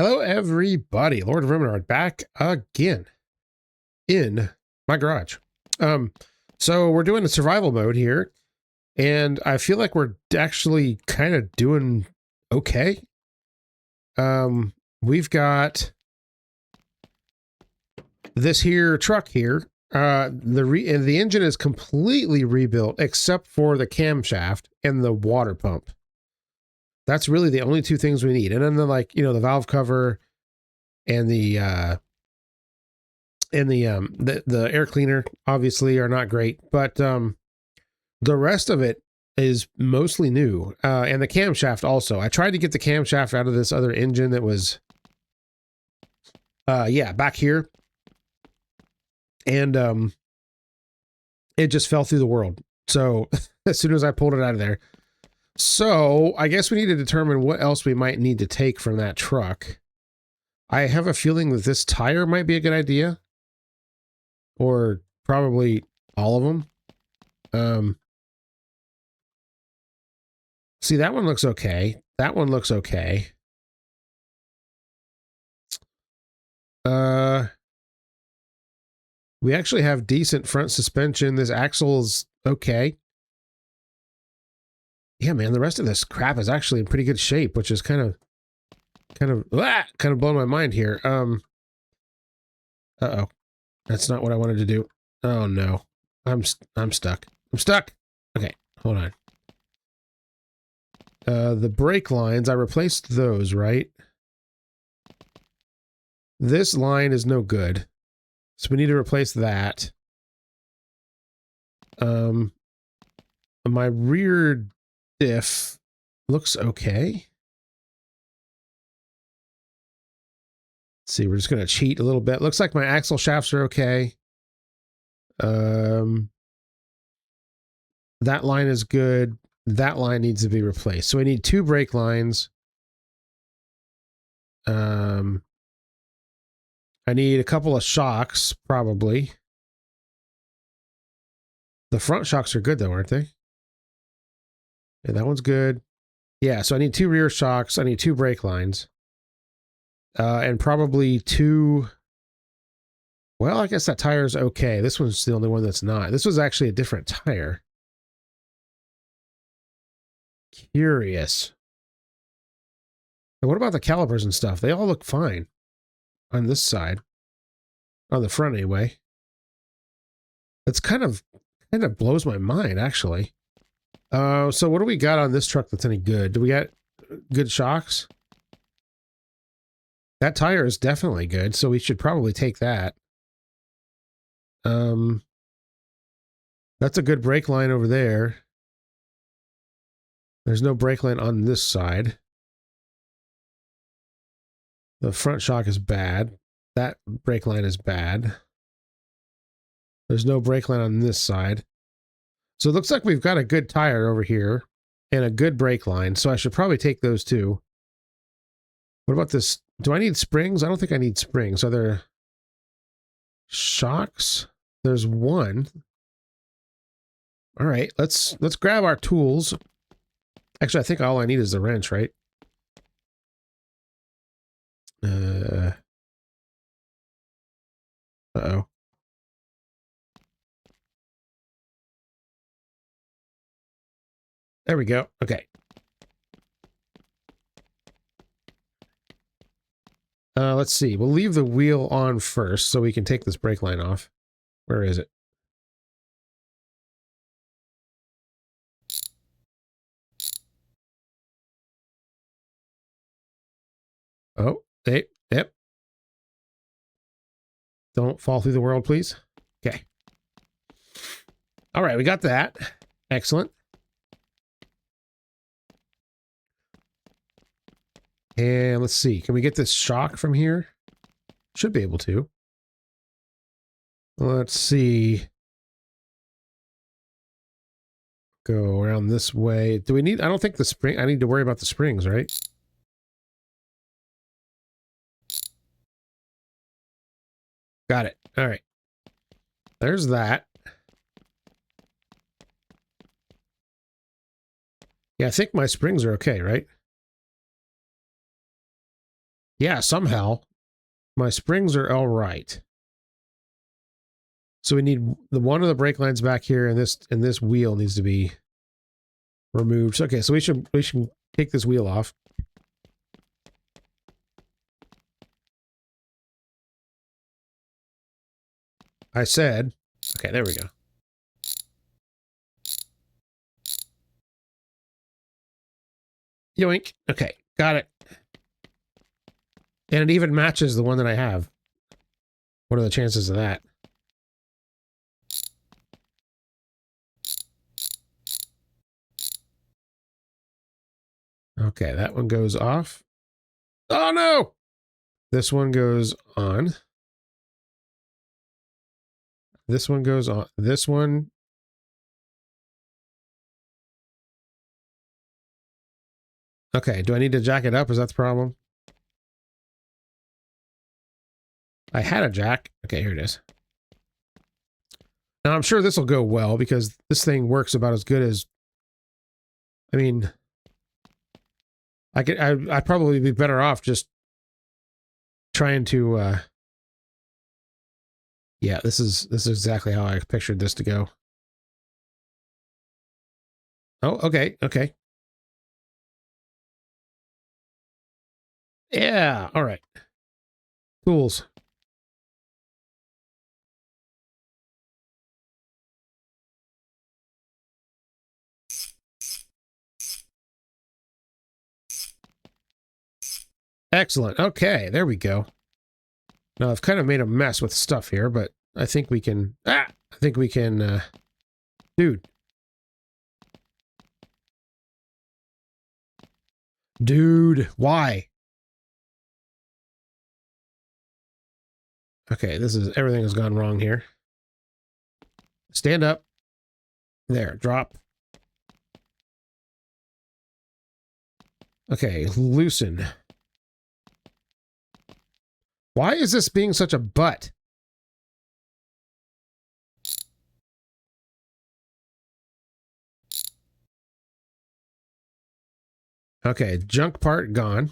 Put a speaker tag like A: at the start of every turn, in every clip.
A: Hello, everybody. Lord Remenard back again in my garage. So we're doing a survival mode here, and I feel like we're actually kind of doing okay. We've got this here truck here. The engine is completely rebuilt except for the camshaft and the water pump. That's really the only two things we need. And then the valve cover and the air cleaner obviously are not great, but the rest of it is mostly new. And the camshaft also. I tried to get the camshaft out of this other engine that was back here. And it just fell through the world. So as soon as I pulled it out of there. So I guess we need to determine what else we might need to take from that truck. I have a feeling that this tire might be a good idea. Or probably all of them. See, that one looks okay. That one looks okay. We actually have decent front suspension. This axle is okay. Yeah, man, the rest of this crap is actually in pretty good shape, which is kind of blowing my mind here. Uh-oh. That's not what I wanted to do. Oh no. I'm stuck. I'm stuck. Okay, hold on. The brake lines, I replaced those, right? This line is no good. So we need to replace that. My rear diff looks okay. Let's see, we're just going to cheat a little bit. Looks like my axle shafts are okay. That line is good. That line needs to be replaced. So we need two brake lines. I need a couple of shocks, probably. The front shocks are good, though, aren't they? Yeah, that one's good. Yeah, so I need two rear shocks. I need two brake lines. And probably two... Well, I guess that tire's okay. This one's the only one that's not. This was actually a different tire. Curious. And what about the calipers and stuff? They all look fine on this side. On the front, anyway. It's kind of blows my mind, actually. So what do we got on this truck that's any good? Do we got good shocks? That tire is definitely good, so we should probably take that. That's a good brake line over there. There's no brake line on this side. The front shock is bad. That brake line is bad. There's no brake line on this side. So it looks like we've got a good tire over here and a good brake line, so I should probably take those two. What about this? Do I need springs? I don't think I need springs. Are there shocks? There's one. All right, let's grab our tools. Actually, I think all I need is the wrench, right? Uh-oh. There we go. Okay. Let's see. We'll leave the wheel on first so we can take this brake line off. Where is it? Oh, hey, yep. Don't fall through the world, please. Okay. All right, we got that. Excellent. And let's see. Can we get this shock from here? Should be able to. Let's see. Go around this way. Do we need... I don't think the spring... I need to worry about the springs, right? Got it. All right. There's that. Yeah, I think my springs are okay, right? Yeah, somehow my springs are all right. So we need the one of the brake lines back here, and this wheel needs to be removed. Okay, so we should take this wheel off. I said, okay, there we go. Yoink. Okay, got it. And it even matches the one that I have. What are the chances of that? Okay, that one goes off. Oh no! This one goes on. This one goes on. This one. Okay, do I need to jack it up? Is that the problem? I had a jack. Okay, here it is. Now I'm sure this will go well because this thing works about as good as. I mean, I'd probably be better off just trying to. Yeah, this is exactly how I pictured this to go. Oh, okay, okay. Yeah, all right. Tools. Excellent. Okay, there we go. Now I've kind of made a mess with stuff here, but I think we can. I think we can. Dude. Dude, why? Okay, everything has gone wrong here. Stand up. There, drop. Okay, loosen. Why is this being such a butt? Okay, junk part gone.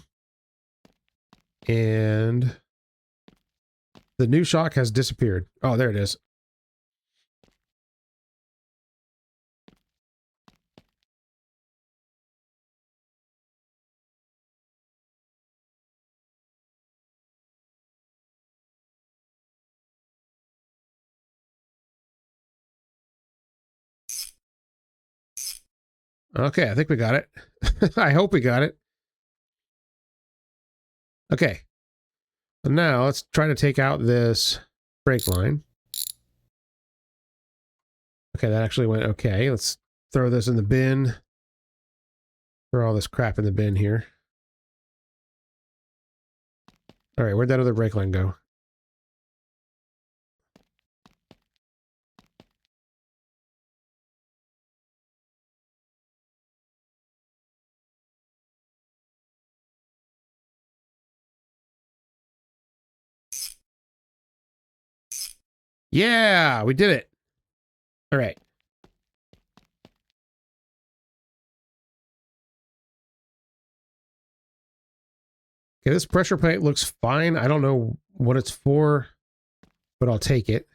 A: And the new shock has disappeared. Oh, there it is. Okay, I think we got it. I hope we got it. Okay. So now let's try to take out this brake line. Okay, that actually went okay. Let's throw this in the bin. Throw all this crap in the bin here. All right, where'd that other brake line go? Yeah, we did it. All right. Okay, this pressure plate looks fine. I don't know what it's for, but I'll take it.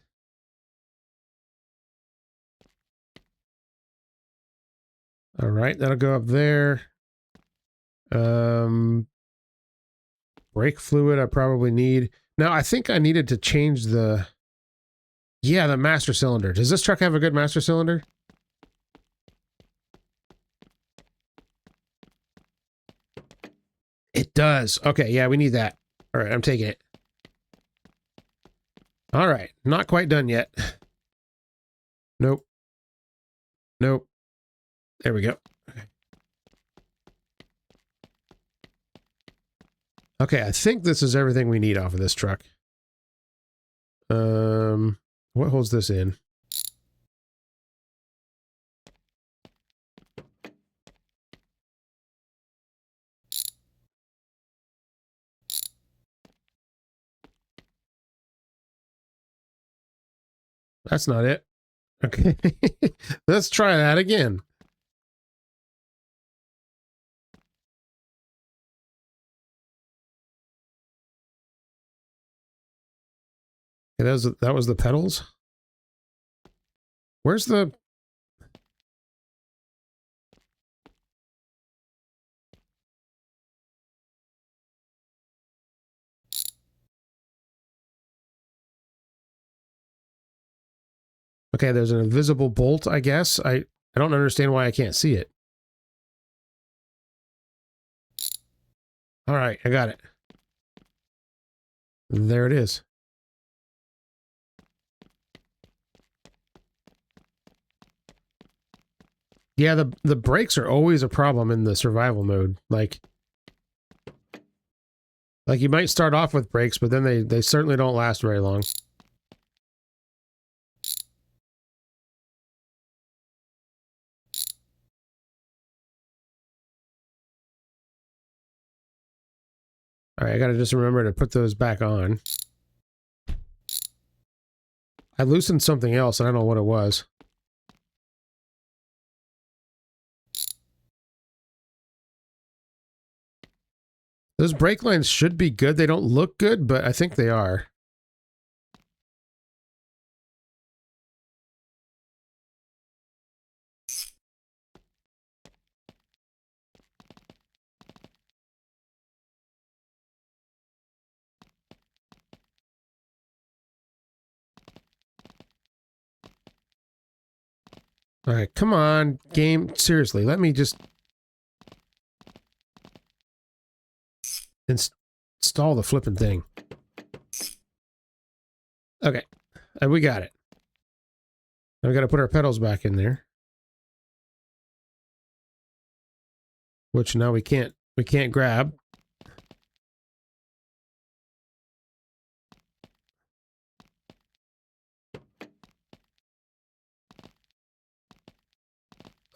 A: All right, that'll go up there. Brake fluid I probably need. Now, I think I needed to change the... Yeah, the master cylinder. Does this truck have a good master cylinder? It does. Okay, yeah, we need that. All right, I'm taking it. All right, not quite done yet. Nope. Nope. There we go. Okay, I think this is everything we need off of this truck. What holds this in? That's not it. Okay. Let's try that again. That was the pedals? Where's the... Okay, there's an invisible bolt, I guess. I don't understand why I can't see it. All right, I got it. There it is. Yeah, the brakes are always a problem in the survival mode. Like you might start off with brakes, but then they certainly don't last very long. All right, I gotta just remember to put those back on. I loosened something else, and I don't know what it was. Those brake lines should be good. They don't look good, but I think they are. All right, come on, game. Seriously, let me just install the flipping thing. Okay, we got it. Now we got to put our pedals back in there, which now we can't grab.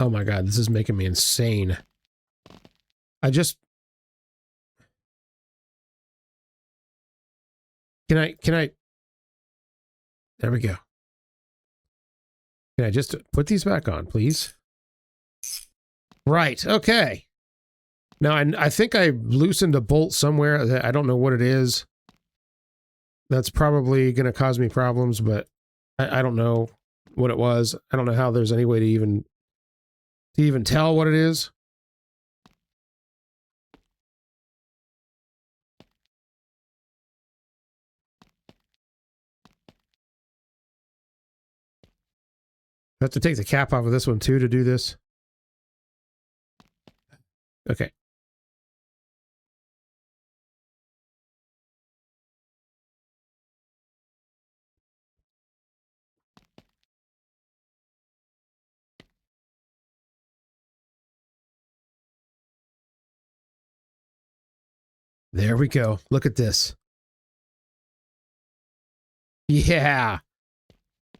A: Oh my god, this is making me insane. I just... Can I... There we go. Can I just put these back on, please? Right, okay. Now, I think I loosened a bolt somewhere. I don't know what it is. That's probably going to cause me problems, but I don't know what it was. I don't know how there's any way to even tell what it is. I have to take the cap off of this one too to do this. Okay. There we go. Look at this. Yeah.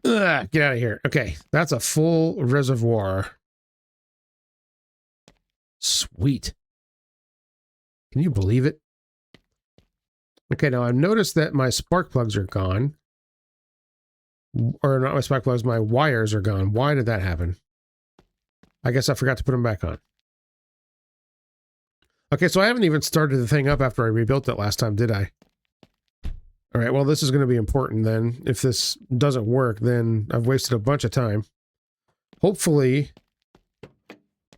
A: Ugh, get out of here. Okay, that's a full reservoir. Sweet. Can you believe it? Okay, now I've noticed that my spark plugs are gone. Or not my spark plugs, my wires are gone. Why did that happen? I guess I forgot to put them back on. Okay, so I haven't even started the thing up after I rebuilt it last time, did I? All right, well, this is going to be important then. If this doesn't work, then I've wasted a bunch of time. Hopefully,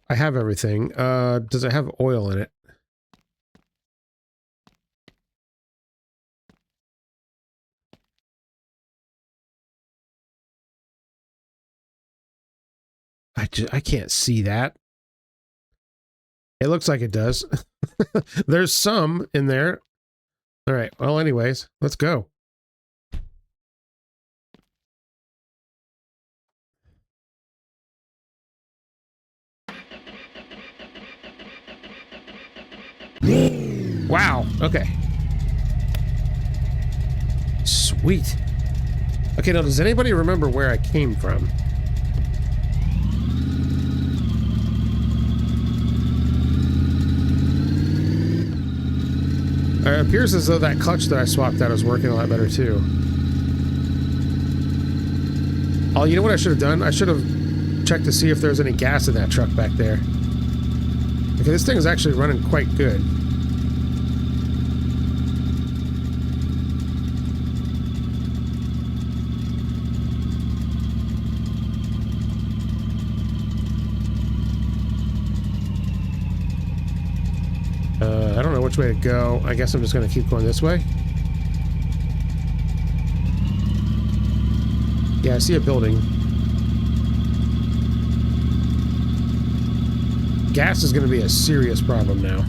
A: I have everything. Does it have oil in it? I can't see that. It looks like it does. There's some in there. All right, well, anyways, let's go. Wow, okay. Sweet. Okay, now does anybody remember where I came from? It appears as though that clutch that I swapped out is working a lot better too. Oh, you know what I should have done? I should have checked to see if there's any gas in that truck back there. Okay, this thing is actually running quite good. which way to go. I guess I'm just going to keep going this way. Yeah, I see a building. Gas is going to be a serious problem now.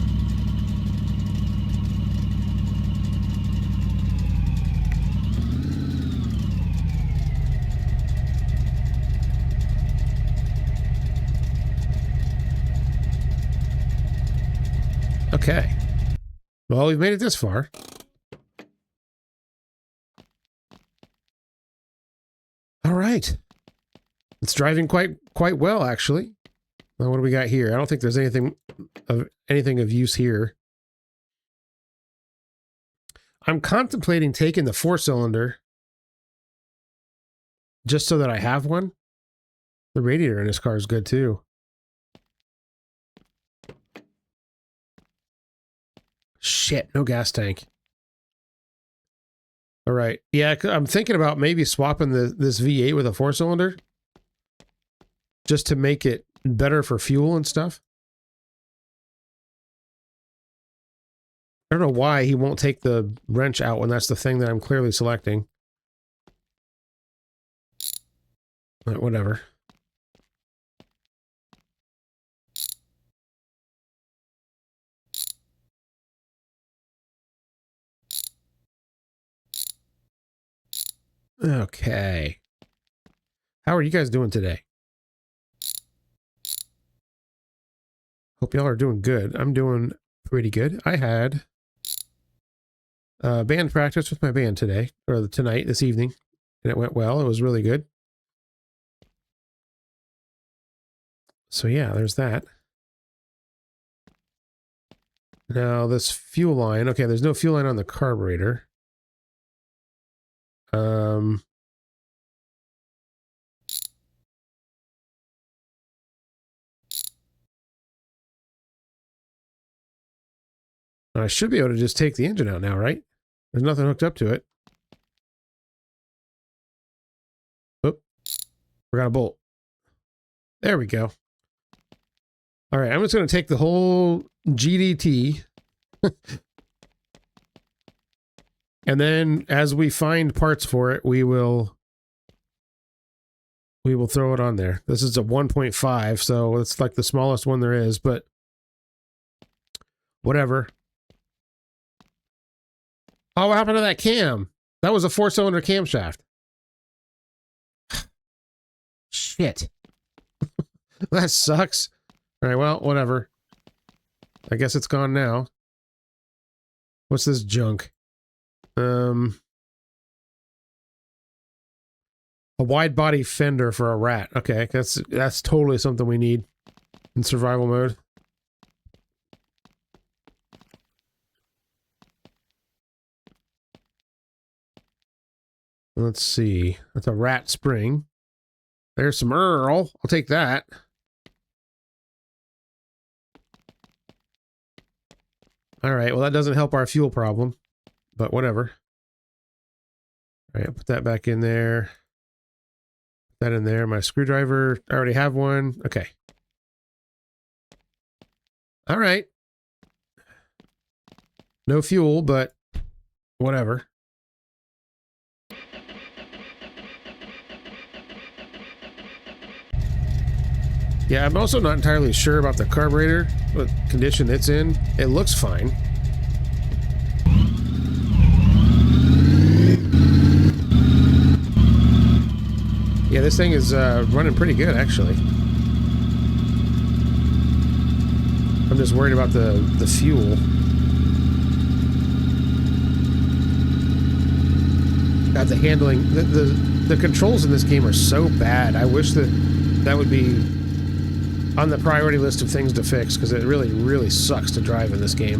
A: Okay. Well, we've made it this far. All right. It's driving quite well, actually. Well, what do we got here? I don't think there's anything of use here. I'm contemplating taking the 4-cylinder just so that I have one. The radiator in this car is good too. Shit, no gas tank. All right. Yeah, I'm thinking about maybe swapping this V8 with a 4-cylinder just to make it better for fuel and stuff. I don't know why he won't take the wrench out when that's the thing that I'm clearly selecting. But whatever. Okay. How are you guys doing today? Hope y'all are doing good. I'm doing pretty good. I had band practice with my band today, or this evening, and it went well. It was really good. So yeah, there's that. Now this fuel line. Okay, there's no fuel line on the carburetor. I should be able to just take the engine out now, right? There's nothing hooked up to it. Oop. Forgot a bolt. There we go. All right, I'm just going to take the whole GDT. And then as we find parts for it, we will throw it on there. This is a 1.5, so it's like the smallest one there is, but whatever. Oh, what happened to that cam? That was a 4-cylinder camshaft. Shit. That sucks. All right, well, whatever. I guess it's gone now. What's this junk? A wide body fender for a rat. Okay, that's totally something we need in survival mode. Let's see. That's a rat spring. There's some Earl. I'll take that. All right, well, that doesn't help our fuel problem, but whatever. All right, I'll put that back in there. Put that in there. My screwdriver, I already have one. Okay. All right. No fuel, but whatever. Yeah, I'm also not entirely sure about the carburetor, what condition it's in. It looks fine. Yeah, this thing is running pretty good, actually. I'm just worried about the fuel. God, the handling, the controls in this game are so bad. I wish that would be on the priority list of things to fix, because it really, really sucks to drive in this game.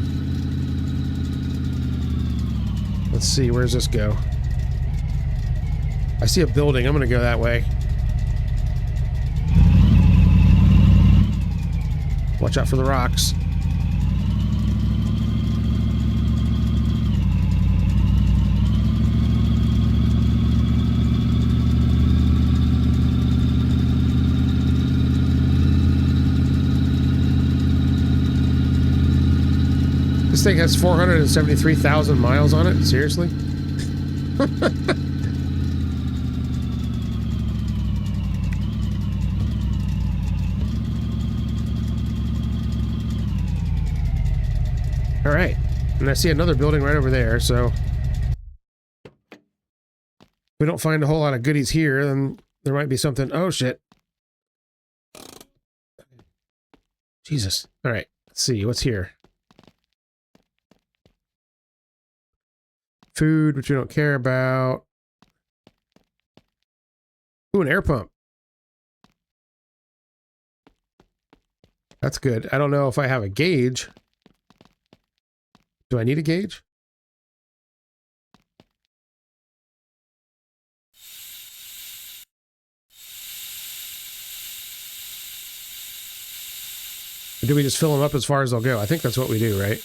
A: Let's see, where's this go? I see a building. I'm going to go that way. Watch out for the rocks. This thing has 473,000 miles on it? Seriously? All right. And I see another building right over there, so if we don't find a whole lot of goodies here, then there might be something. Oh, shit. Jesus. All right. Let's see. What's here? Food, which we don't care about. Ooh, an air pump. That's good. I don't know if I have a gauge. Do I need a gauge? Or do we just fill them up as far as they'll go? I think that's what we do, right?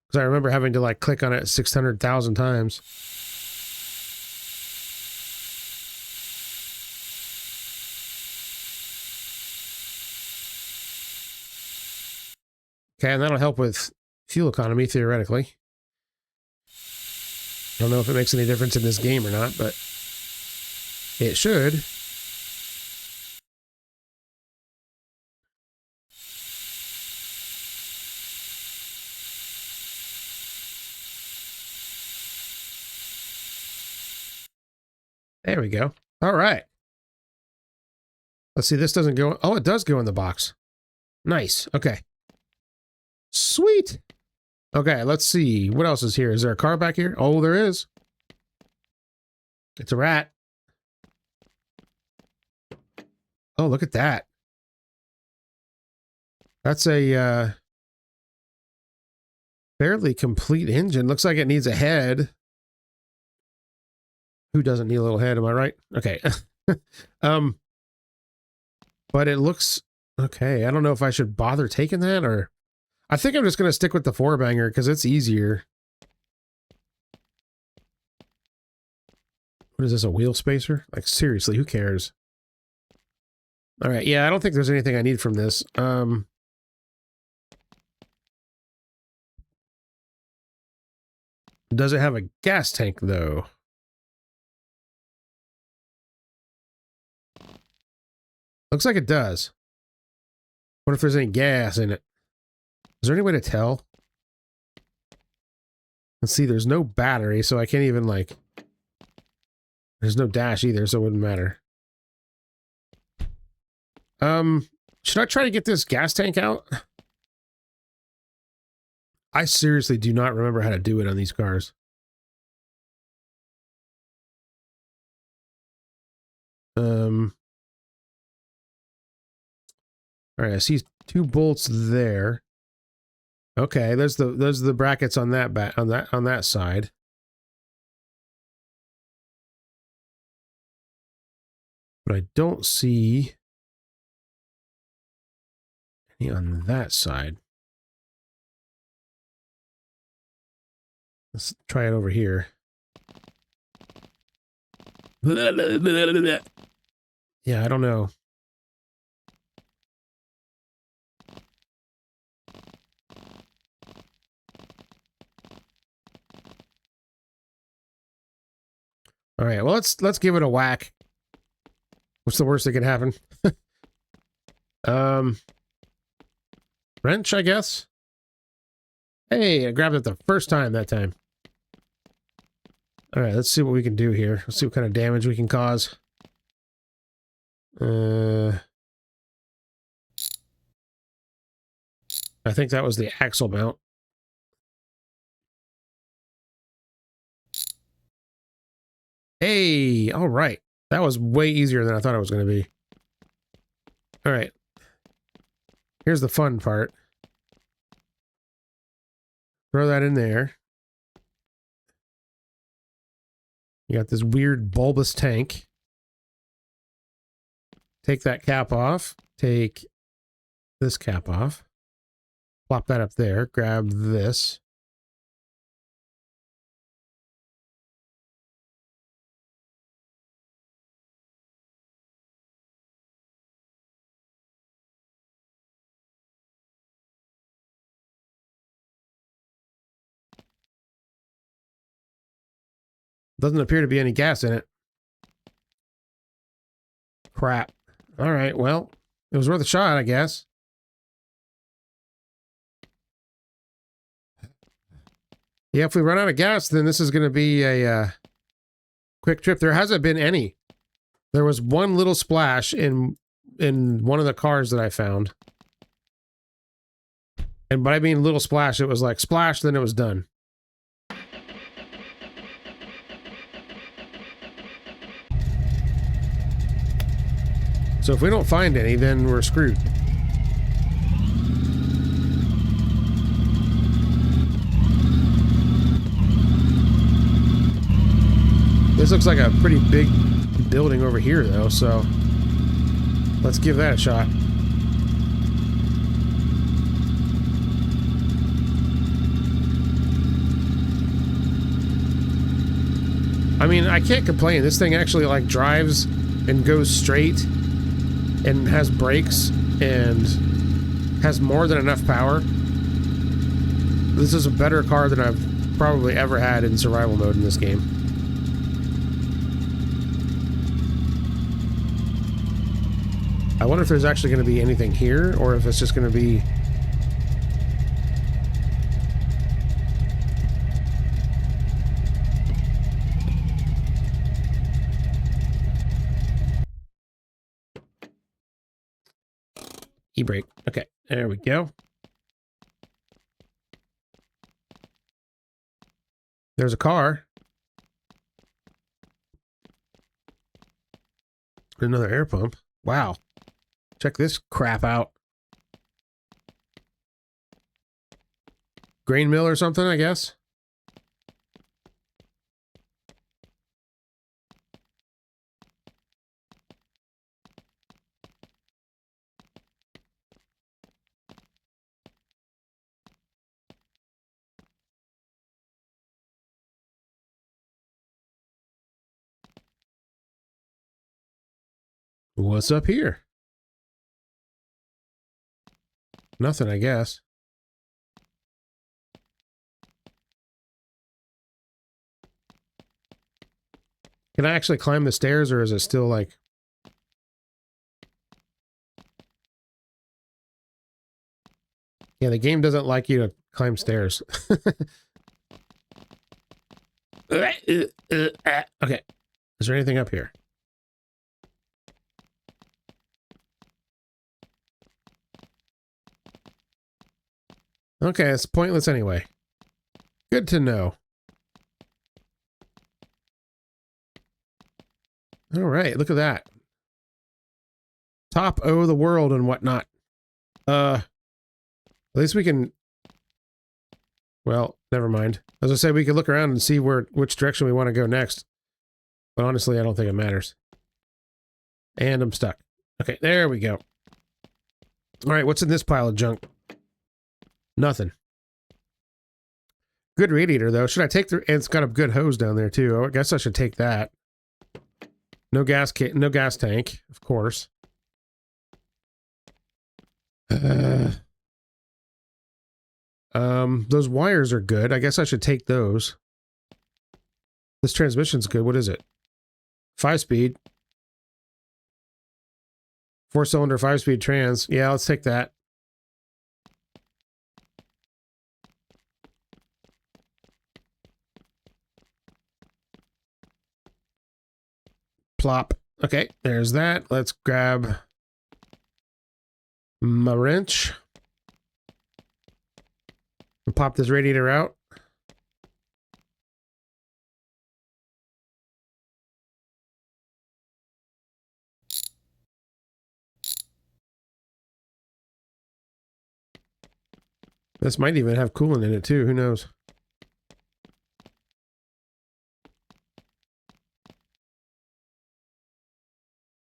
A: Because I remember having to like click on it 600,000 times. Okay, and that'll help with fuel economy, theoretically. I don't know if it makes any difference in this game or not, but it should. There we go. All right. Let's see, this doesn't go... Oh, it does go in the box. Nice. Okay. Sweet. Okay, let's see. What else is here? Is there a car back here? Oh, there is. It's a rat. Oh, look at that. That's a fairly complete engine. Looks like it needs a head. Who doesn't need a little head? Am I right? Okay. But it looks okay. I don't know if I should bother taking that, or I think I'm just going to stick with the four banger because it's easier. What is this, a wheel spacer? Like, seriously, who cares? All right, yeah, I don't think there's anything I need from this. Does it have a gas tank, though? Looks like it does. What if there's any gas in it? Is there any way to tell? Let's see, there's no battery, so I can't even, like... There's no dash either, so it wouldn't matter. Should I try to get this gas tank out? I seriously do not remember how to do it on these cars. All right, I see two bolts there. Okay, there's the brackets on that on that side. But I don't see any on that side. Let's try it over here. Yeah, I don't know. All right, well, let's give it a whack. What's the worst that could happen? Wrench, I guess. Hey, I grabbed it the first time that time. All right, let's see what we can do here. Let's see what kind of damage we can cause. I think that was the axle mount. Hey, all right. That was way easier than I thought it was going to be. All right. Here's the fun part. Throw that in there. You got this weird bulbous tank. Take that cap off. Take this cap off. Plop that up there. Grab this. Doesn't appear to be any gas in it. Crap. All right, well, it was worth a shot, I guess. Yeah, if we run out of gas, then this is going to be a quick trip. There hasn't been any. There was one little splash in one of the cars that I found. And by being little splash, it was like splash, then it was done. So if we don't find any, then we're screwed. This looks like a pretty big building over here, though, so let's give that a shot. I mean, I can't complain. This thing actually, like, drives and goes straight and has brakes and has more than enough power. This is a better car than I've probably ever had in survival mode in this game. I wonder if there's actually going to be anything here, or if it's just going to be... E-brake. Okay, there we go. There's a car. Another air pump. Wow. Check this crap out. Grain mill or something, I guess. What's up here? Nothing, I guess. Can I actually climb the stairs, or is it still like... Yeah, the game doesn't like you to climb stairs. Okay. Is there anything up here? Okay, it's pointless anyway. Good to know. All right, look at that. Top O the world and whatnot. At least we can... Well, never mind. As I say, we could look around and see which direction we want to go next. But honestly, I don't think it matters. And I'm stuck. Okay, there we go. All right, what's in this pile of junk? Nothing. Good radiator, though. Should I take the... And it's got a good hose down there, too. I guess I should take that. No gas tank, of course. Those wires are good. I guess I should take those. This transmission's good. What is it? 5-speed. 4-cylinder, 5-speed trans. Yeah, let's take that. Plop. Okay, there's that. Let's grab my wrench. And pop this radiator out. This might even have coolant in it too, who knows?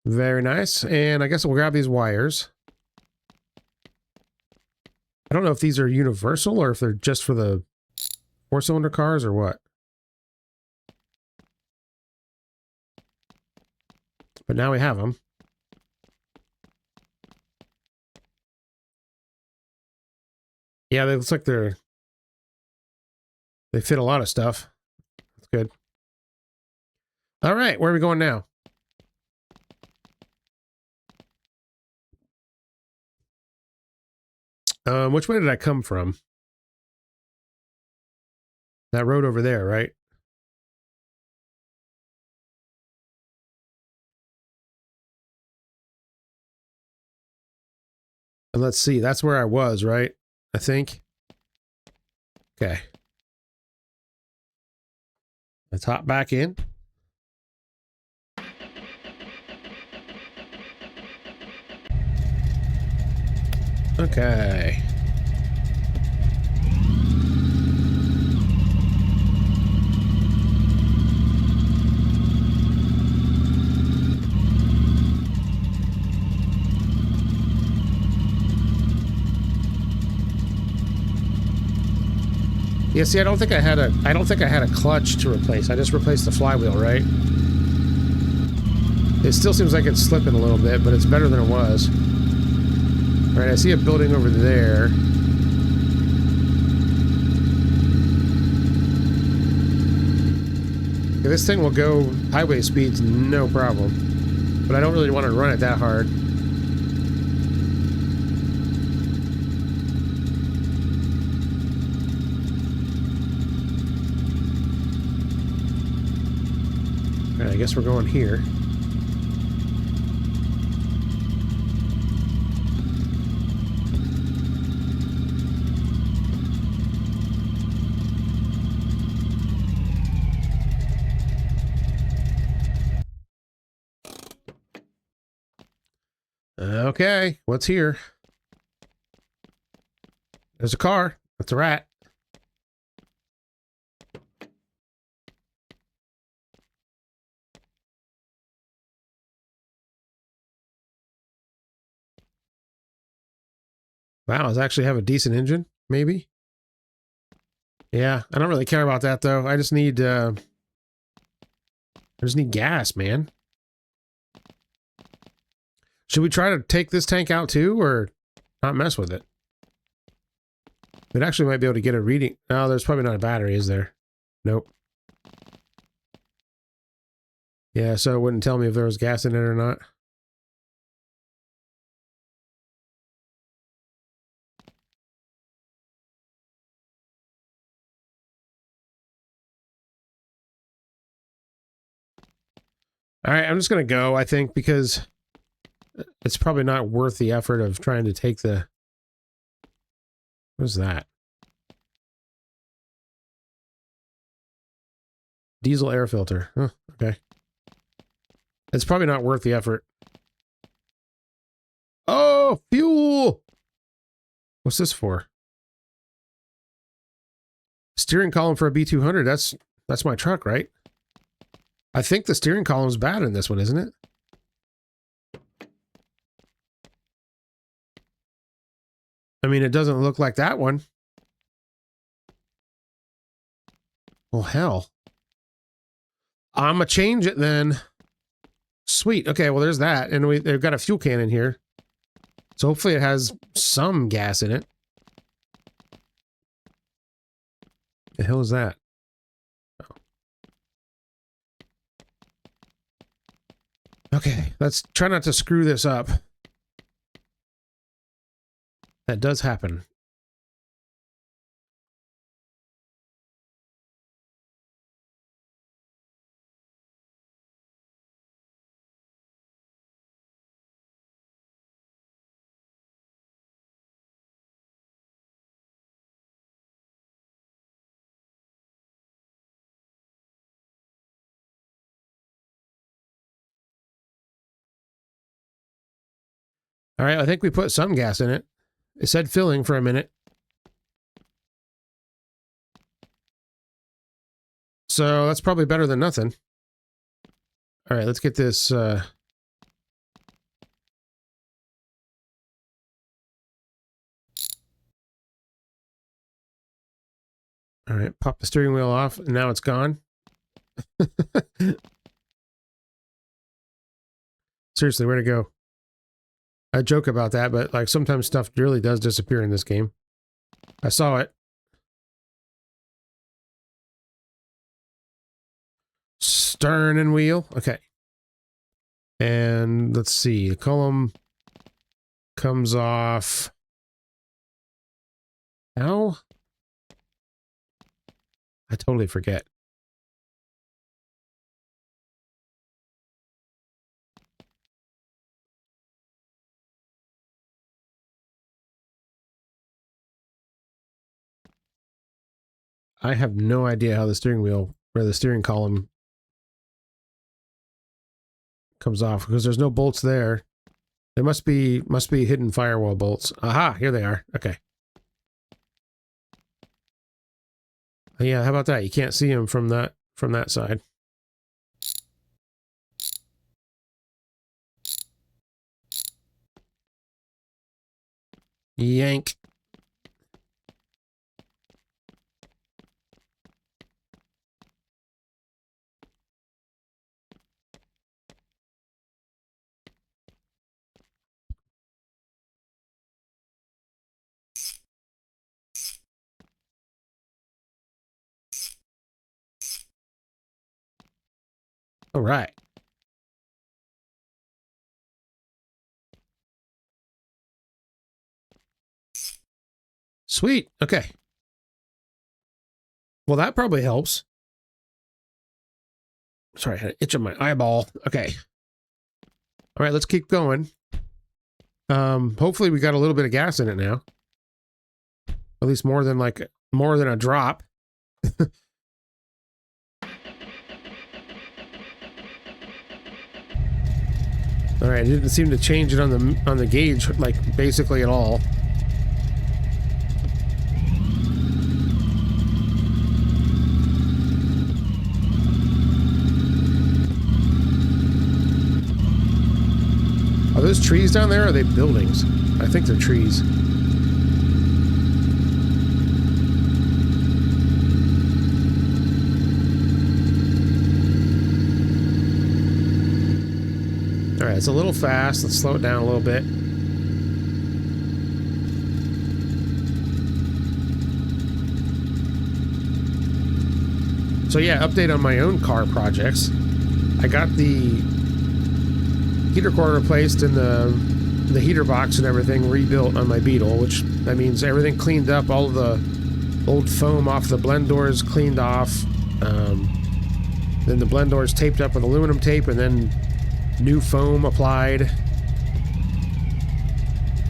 A: Very nice. And I guess we'll grab these wires. I don't know if these are universal or if they're just for the 4-cylinder cars or what. But now we have them. Yeah, they looks like they fit a lot of stuff. That's good. All right, where are we going now? Which way did I come from? That road over there, right? And let's see, that's where I was, right? I think. Okay. Let's hop back in. Okay. Yeah, see, I don't think I had a clutch to replace. I just replaced the flywheel, right? It still seems like it's slipping a little bit, but it's better than it was. All right, I see a building over there. Okay, this thing will go highway speeds, no problem. But I don't really want to run it that hard. All right, I guess we're going here. Okay, what's here? There's a car. That's a rat. Wow, does it actually have a decent engine? Maybe? Yeah, I don't really care about that, though. I just need gas, man. Should we try to take this tank out, too, or not mess with it? It actually might be able to get a reading. No, there's probably not a battery, is there? Nope. Yeah, so it wouldn't tell me if there was gas in it or not. All right, I'm just going to go, I think, because it's probably not worth the effort of trying to take the... What is that? Diesel air filter. Huh, okay. It's probably not worth the effort. Oh, fuel! What's this for? Steering column for a B200. That's my truck, right? I think the steering column's bad in this one, isn't it? I mean, it doesn't look like that one. Well, hell. I'ma change it then. Sweet. Okay, well, there's that. And they've got a fuel can in here. So hopefully it has some gas in it. The hell is that? Oh. Okay, let's try not to screw this up. That does happen. All right, I think we put some gas in it. It said filling for a minute. So that's probably better than nothing. All right, let's get this... All right, pop the steering wheel off, and now it's gone. Seriously, where'd it go? I joke about that, but like sometimes stuff really does disappear in this game. I saw it. Stern and wheel. Okay. And let's see. The column comes off. How? I totally forget. I have no idea how the steering wheel or the steering column comes off because there's no bolts there. There must be hidden firewall bolts. Aha, here they are. Okay. Yeah, how about that? You can't see them from that side. Yank. All right. Sweet. Okay. Well, that probably helps. Sorry, I had an itch on my eyeball. Okay. All right, let's keep going. Hopefully we got a little bit of gas in it now. At least more than a drop. All right, it didn't seem to change it on the gauge like basically at all. Are those trees down there or are they buildings? I think they're trees. All right, it's a little fast. Let's slow it down a little bit. So yeah, update on my own car projects. I got the heater core replaced and the heater box and everything rebuilt on my Beetle, which that means everything cleaned up, all of the old foam off the blend doors cleaned off. Then the blend doors taped up with aluminum tape and then new foam applied.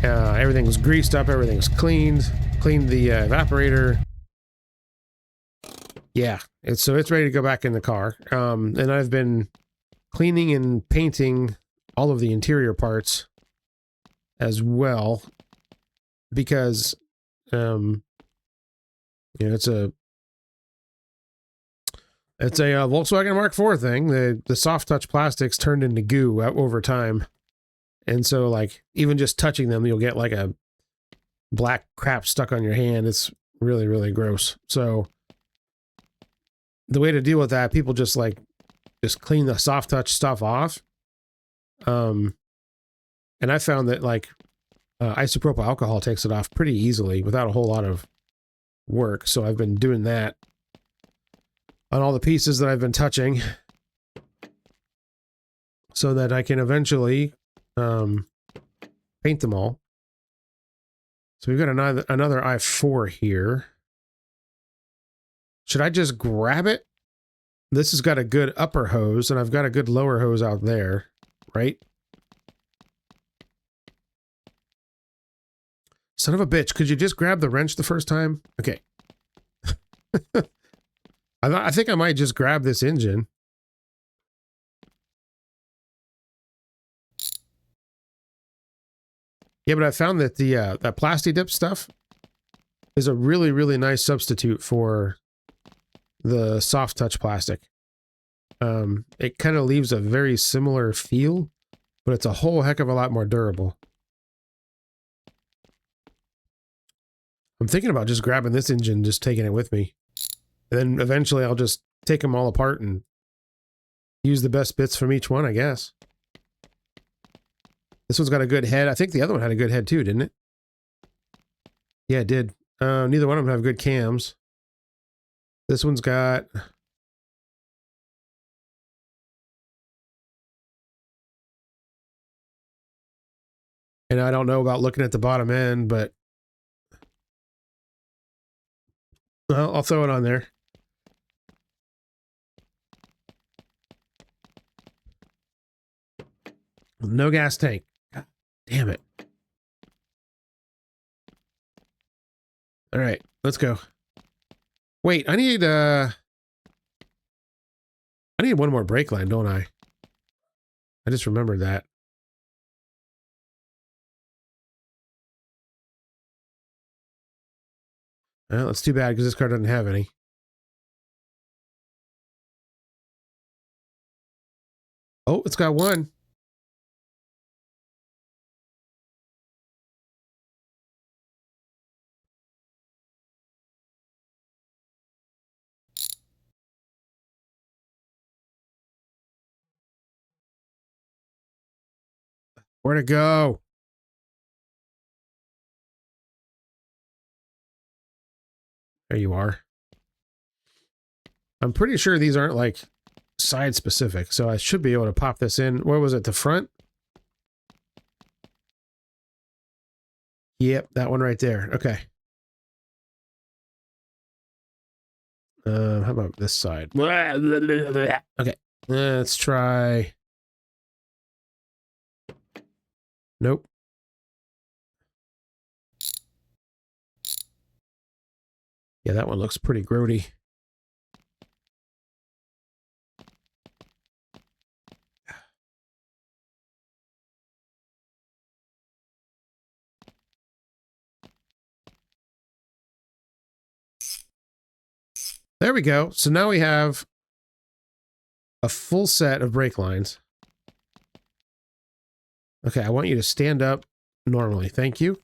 A: Everything's greased up, everything's cleaned the evaporator. Yeah, so it's ready to go back in the car. And I've been cleaning and painting all of the interior parts as well because it's a Volkswagen Mark IV thing. The soft touch plastics turned into goo over time, and so like even just touching them, you'll get like a black crap stuck on your hand. It's really, really gross. So the way to deal with that, people just clean the soft touch stuff off. And I found that like isopropyl alcohol takes it off pretty easily without a whole lot of work. So I've been doing that on all the pieces that I've been touching so that I can eventually paint them all. So we've got another i4 here. Should I just grab it? This has got a good upper hose and I've got a good lower hose out there, right? Son of a bitch, could you just grab the wrench the first time? Okay. I think I might just grab this engine. Yeah, but I found that that Plasti Dip stuff is a really, really nice substitute for the soft touch plastic. It kind of leaves a very similar feel, but it's a whole heck of a lot more durable. I'm thinking about just grabbing this engine, just taking it with me. And then eventually I'll just take them all apart and use the best bits from each one, I guess. This one's got a good head. I think the other one had a good head too, didn't it? Yeah, it did. Neither one of them have good cams. This one's got And I don't know about looking at the bottom end, but well, I'll throw it on there. No gas tank. God damn it. All right, let's go. Wait, I need one more brake line, don't I? I just remembered that. Well, that's too bad because this car doesn't have any. Oh, it's got one. Where'd it go? There you are. I'm pretty sure these aren't like side specific, so I should be able to pop this in. Where was it? The front? Yep, that one right there. Okay. How about this side? Okay. Let's try. Nope. Yeah, that one looks pretty grody. There we go. So now we have a full set of brake lines. Okay, I want you to stand up normally. Thank you.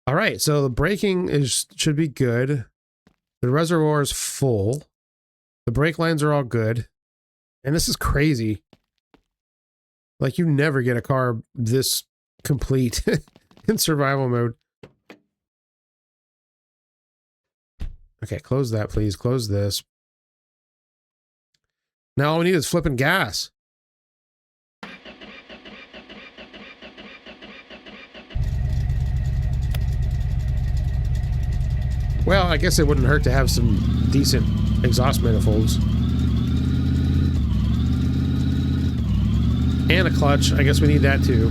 A: All right, so the braking should be good. The reservoir is full. The brake lines are all good. And this is crazy. Like, you never get a car this complete in survival mode. Okay, close that, please. Close this. Now all we need is flipping gas. Well, I guess it wouldn't hurt to have some decent exhaust manifolds. And a clutch. I guess we need that too.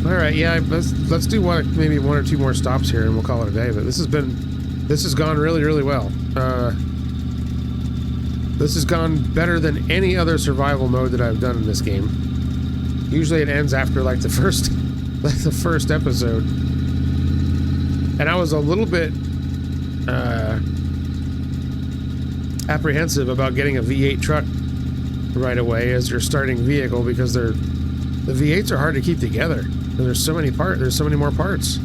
A: All right, yeah, let's do maybe one or two more stops here, and we'll call it a day. But this has gone really, really well. This has gone better than any other survival mode that I've done in this game. Usually, it ends after like the first episode, and I was a little bit apprehensive about getting a V8 truck right away as your starting vehicle because the V8s are hard to keep together. There's so many more parts.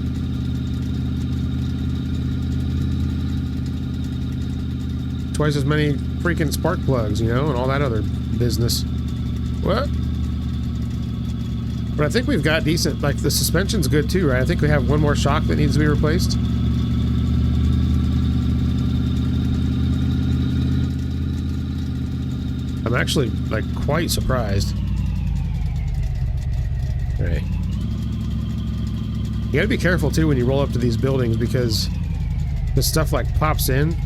A: Twice as many freaking spark plugs, you know, and all that other business. What? But I think we've got decent, like, the suspension's good too, right? I think we have one more shock that needs to be replaced. I'm actually, like, quite surprised. All right. You gotta be careful too when you roll up to these buildings because the stuff like pops in,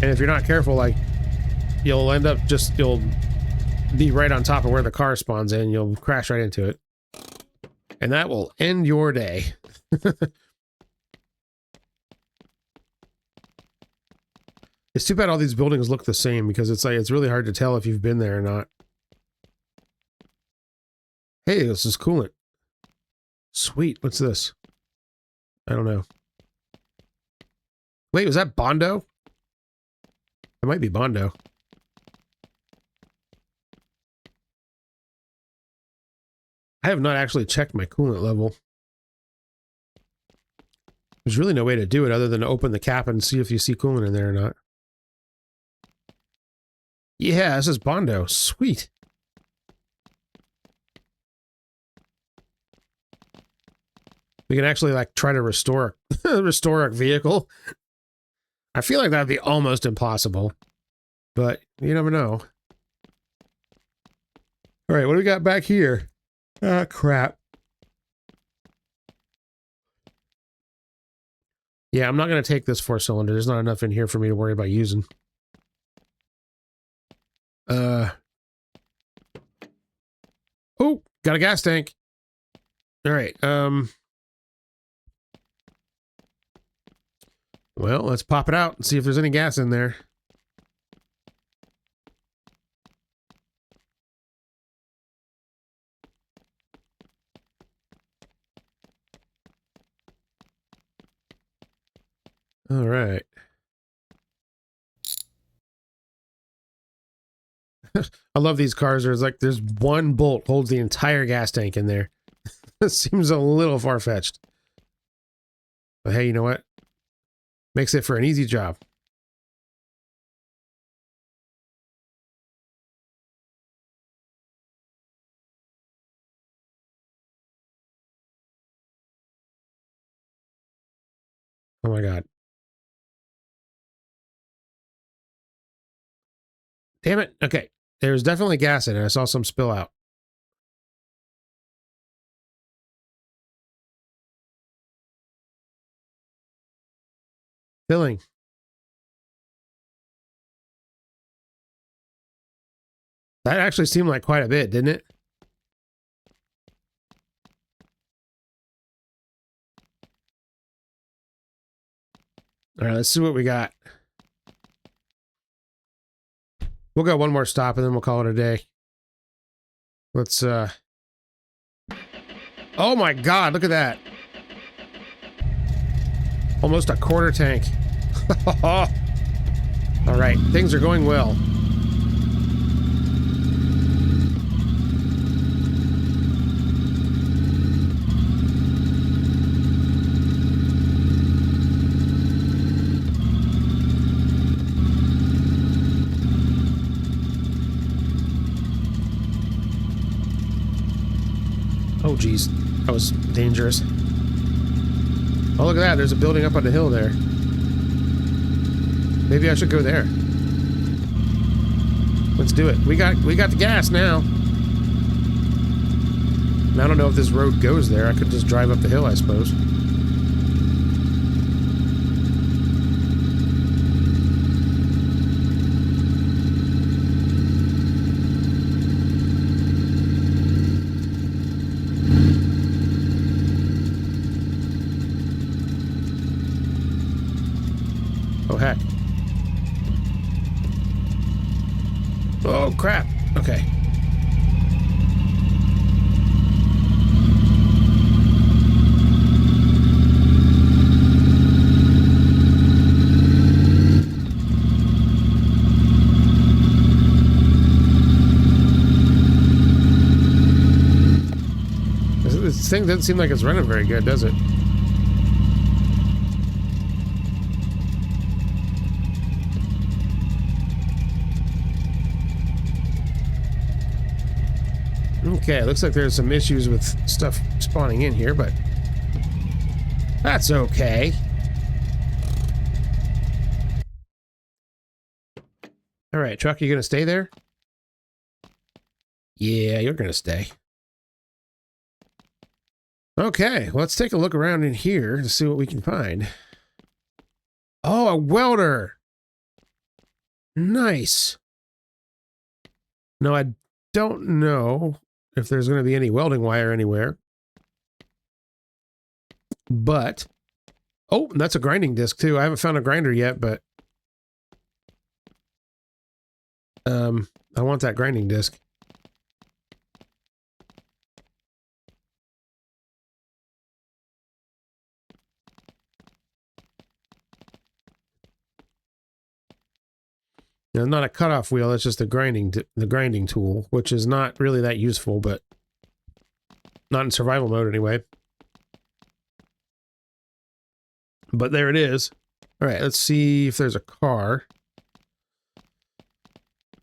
A: and if you're not careful, like, you'll end up you'll be right on top of where the car spawns in. You'll crash right into it, and that will end your day. It's too bad all these buildings look the same because it's like it's really hard to tell if you've been there or not. Hey, this is coolant. Sweet. What's this? I don't know. Wait, was that Bondo? It might be Bondo. I have not actually checked my coolant level. There's really no way to do it other than to open the cap and see if you see coolant in there or not. Yeah, this is Bondo. Sweet. We can actually like try to restore restore a vehicle. I feel like that'd be almost impossible, but you never know. All right, what do we got back here? Ah, crap. Yeah, I'm not going to take this 4-cylinder. There's not enough in here for me to worry about using. Oh, got a gas tank. All right. Well, let's pop it out and see if there's any gas in there. All right. I love these cars. There's one bolt holds the entire gas tank in there. It seems a little far-fetched. But hey, you know what? Makes it for an easy job. Oh my god. Damn it. Okay. There's definitely gas in it. I saw some spill out. Filling. That actually seemed like quite a bit, didn't it? All right, let's see what we got. We'll go one more stop and then we'll call it a day. Let's, oh my god, look at that. Almost a quarter tank. All right, things are going well. Oh, geez. That was dangerous. Oh, look at that. There's a building up on the hill there. Maybe I should go there. Let's do it. We got the gas now. And I don't know if this road goes there. I could just drive up the hill, I suppose. Oh, heck. Oh, crap. Okay. This thing doesn't seem like it's running very good, does it? Okay, looks like there's some issues with stuff spawning in here, but that's okay. All right, truck, you gonna stay there? Yeah, you're gonna stay. Okay, let's take a look around in here to see what we can find. Oh, a welder! Nice. No, I don't know if there's going to be any welding wire anywhere. But, oh, that's a grinding disc too. I haven't found a grinder yet, but I want that grinding disc. Now, not a cutoff wheel, it's just the grinding tool, which is not really that useful, but not in survival mode anyway. But there it is. All right, let's see if there's a car.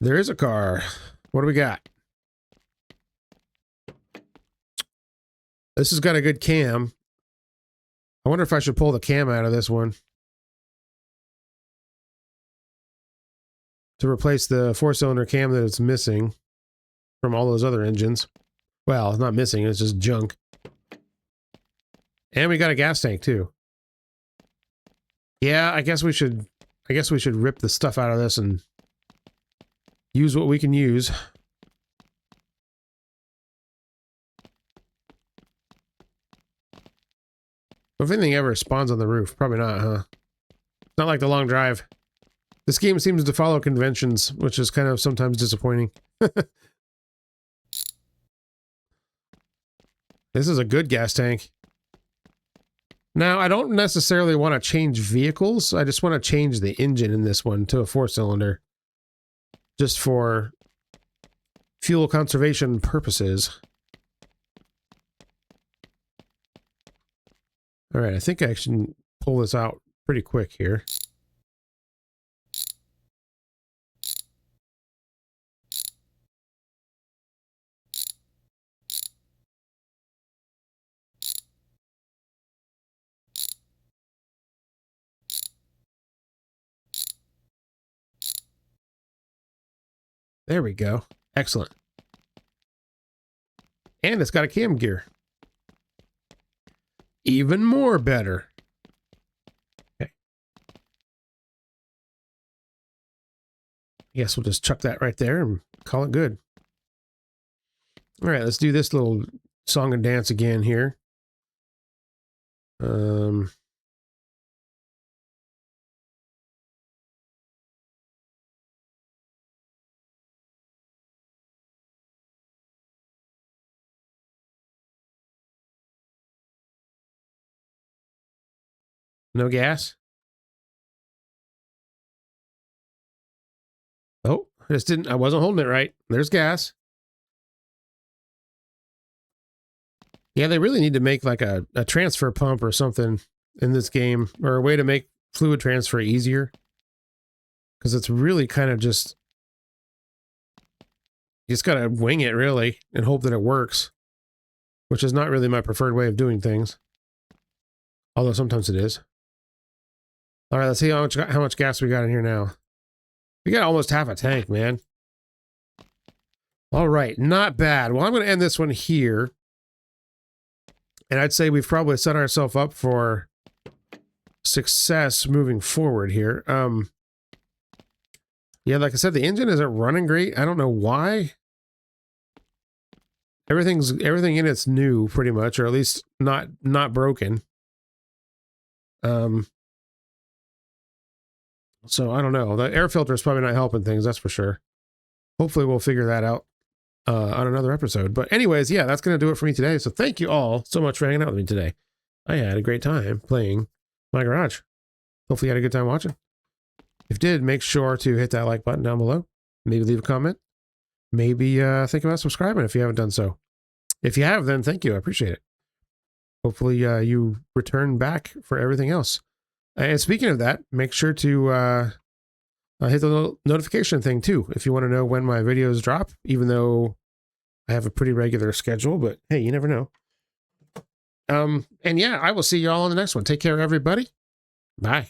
A: There is a car. What do we got? This has got a good cam. I wonder if I should pull the cam out of this one to replace the 4-cylinder cam that it's missing from all those other engines. Well, it's not missing, it's just junk. And we got a gas tank too. Yeah, I guess we should rip the stuff out of this and use what we can use. If anything ever spawns on the roof, probably not, huh? Not like the long drive. This game seems to follow conventions, which is kind of sometimes disappointing. This is a good gas tank. Now, I don't necessarily want to change vehicles. I just want to change the engine in this one to a 4-cylinder. Just for fuel conservation purposes. Alright, I think I should pull this out pretty quick here. There we go. Excellent. And it's got a cam gear. Even more better. Okay. I guess we'll just chuck that right there and call it good. All right, let's do this little song and dance again here. No gas? Oh, I wasn't holding it right. There's gas. Yeah, they really need to make like a transfer pump or something in this game, or a way to make fluid transfer easier. Because it's really kind of just... You just gotta wing it, really, and hope that it works. Which is not really my preferred way of doing things. Although sometimes it is. Alright, let's see how much gas we got in here now. We got almost half a tank, man. Alright, not bad. Well, I'm going to end this one here. And I'd say we've probably set ourselves up for success moving forward here. Yeah, like I said, the engine isn't running great. I don't know why. Everything in it's new, pretty much, or at least not broken. So I don't know. The air filter is probably not helping things, that's for sure. Hopefully we'll figure that out on another episode. But anyways, yeah, that's going to do it for me today. So thank you all so much for hanging out with me today. I had a great time playing my garage. Hopefully you had a good time watching. If you did, make sure to hit that like button down below. Maybe leave a comment. Maybe think about subscribing if you haven't done so. If you have, then thank you. I appreciate it. Hopefully you return back for everything else. And speaking of that, make sure to hit the notification thing too, if you want to know when my videos drop, even though I have a pretty regular schedule, but hey, you never know. And yeah, I will see you all in the next one. Take care, everybody. Bye.